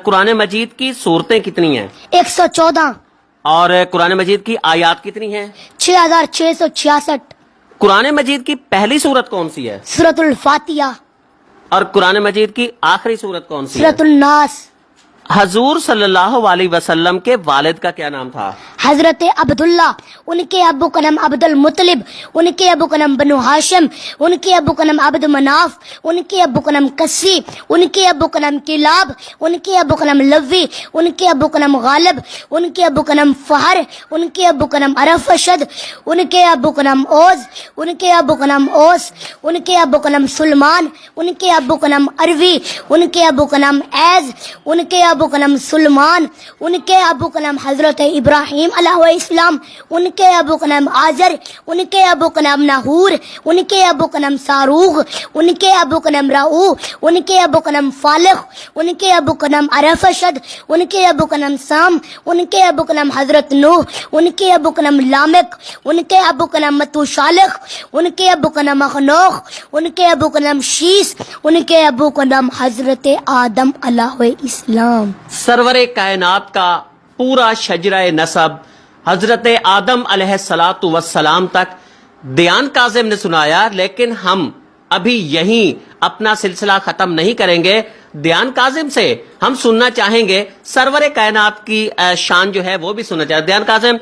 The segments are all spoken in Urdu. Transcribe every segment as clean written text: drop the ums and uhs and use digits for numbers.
قرآن مجید کی صورتیں کتنی ہیں؟ 114. اور قرآن مجید کی آیات کتنی ہیں؟ 6666. قرآن مجید کی پہلی سورت کون سی ہے؟ سورۃ الفاتحہ. اور قرآن مجید کی آخری سورت کون سی ہے؟ سورۃ الناس. حضور صلی اللہ علیہ وسلم کے والد کا کیا نام تھا؟ حضرت عبداللہ. ان کے ابو کا نام عبد المطلب. ان کے ابو کا نام بنو ہاشم. ان کے ابو کا نام عبد مناف. ان کے ابو کا نام کسی. ان کے ابو کا نام کلاب. ان کے ابو کا نام لوی. ان کے ابو کا نام غالب. ان کے ابو کا نام فہر. ان کے ابو کا نام ارفشد. ان کے ابو کا نام اوز. ان کے ابو کا نام اوس. ان کے ابو کا نام سلمان. ان کے ابو کا نام اروی. ان کے ابو کا نام ایز. ان کے ابو کا نام سلمان. ان کے ابو کا نام حضرت ابراہیم علیہ السلام. ان کے ابو کا نام آزر. ان کے ابو کا نام ناہور. ان کے ابو کا نام ساروغ. ان کے ابو کا نام راؤ. ان کے ابو کا نام فالخ. ان کے ابو کا نام ارفشد. ان کے ابو کا نام سام. ان کے ابو کا نام حضرت نوح. ان کے ابو کا نام لامک. ان کے ابو کا نام متوشالخ. ان کے ابو کا نام اخنوخ. ان کے ابو کا نام شیس. ان کے ابو کا نام حضرت آدم علیہ السلام. سرور کائنات کا پورا شجرہ نسب حضرت آدم علیہ الصلاۃ والسلام تک دیان کاظم نے سنایا، لیکن ہم ابھی یہیں اپنا سلسلہ ختم نہیں کریں گے. دیان کاظم سے ہم سننا چاہیں گے سرور کائنات کی شان جو ہے وہ بھی سننا چاہتے ہیں. دیان کاظم،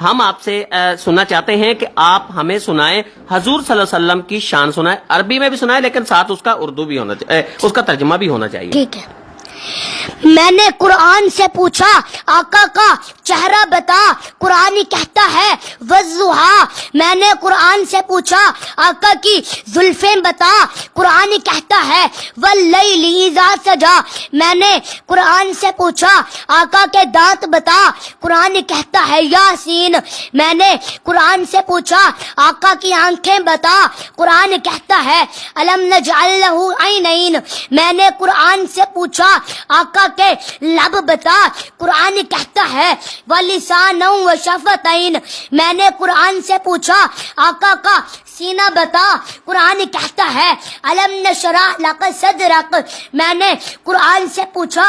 ہم آپ سے سننا چاہتے ہیں کہ آپ ہمیں سنائیں، حضور صلی اللہ علیہ وسلم کی شان سنائیں، عربی میں بھی سنائیں لیکن ساتھ اس کا اردو بھی ہونا چاہیے، اس کا ترجمہ بھی ہونا چاہیے. ٹھیک ہے. میں نے قرآن سے پوچھا آقا کا چہرہ بتا، قرآن کہتا ہے والضحیٰ. میں نے قرآن سے پوچھا آقا کی زلفیں بتا، قرآن کہتا ہے واللیل اذا سجا. میں نے قرآن سے پوچھا آقا کے دانت بتا، قرآن کہتا ہے یاسین. میں نے قرآن سے پوچھا آقا کی آنکھیں بتا، قرآن کہتا ہے الم نجعل لہ عینین. میں نے قرآن سے پوچھا آقا کے لب بتا، قرآن کہتا ہے وَلِسَانًا وَشَفَتَيْن. میں نے قرآن سے پوچھا آقا کا سینہ بتا، قرآن کہتا ہے الم نشرح لک صدرک. میں نے قرآن سے پوچھا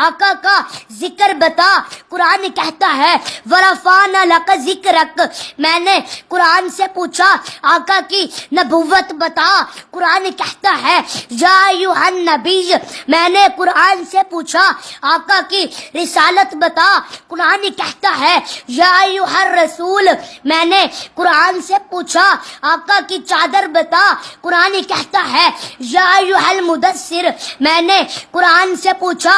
آقا کا ذکر بتا، قرآن کہتا ہے ورفعنا لک ذکرک. میں نے قرآن سے پوچھا آقا کی نبوت بتا، قرآن کہتا ہے یا ایھا النبی. میں نے قرآن سے پوچھا آقا کی رسالت بتا، قرآن کہتا ہے یا ایھا الرسول. میں نے قرآن سے پوچھا آقا کی چادر بتا، قرآن کہتا ہے یا ایھا المدثر. میں نے قرآن سے پوچھا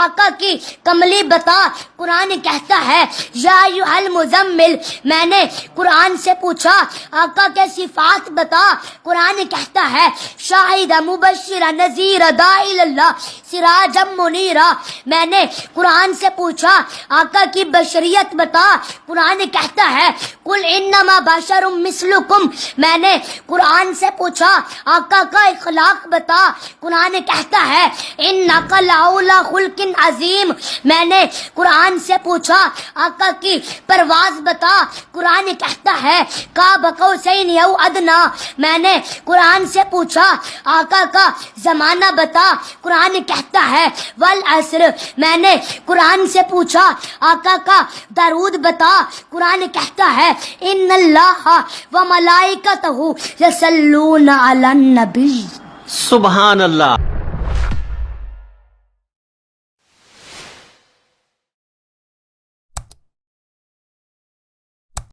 آقا کی کملی بتا، قرآن کہتا ہے یا ایھا المزمل. میں نے قرآن سے پوچھا آقا کے صفات بتا، قرآن کہتا ہے شاہد مبشر نذیر داعی اللہ سراجا منیرا. میں نے قرآن سے پوچھا آقا کی بشریت بتا، قرآن کہتا ہے قل انما بشر مثلکم. میں نے قرآن سے پوچھا آقا کا اخلاق بتا، قرآن کہتا ہے انک لعلی خلق عظیم. میں نے قرآن سے پوچھا آقا کی پرواز بتا، قرآن کہتا ہے قاب قوسین او ادنی. میں نے قرآن سے پوچھا آقا کا زمانہ بتا، قرآن کہتا ہے والعصر. میں نے قرآن سے پوچھا آقا کا درود بتا، قرآن کہتا ہے ان اللہ و ملائکتہ یصلون علی النبی. سبحان اللہ.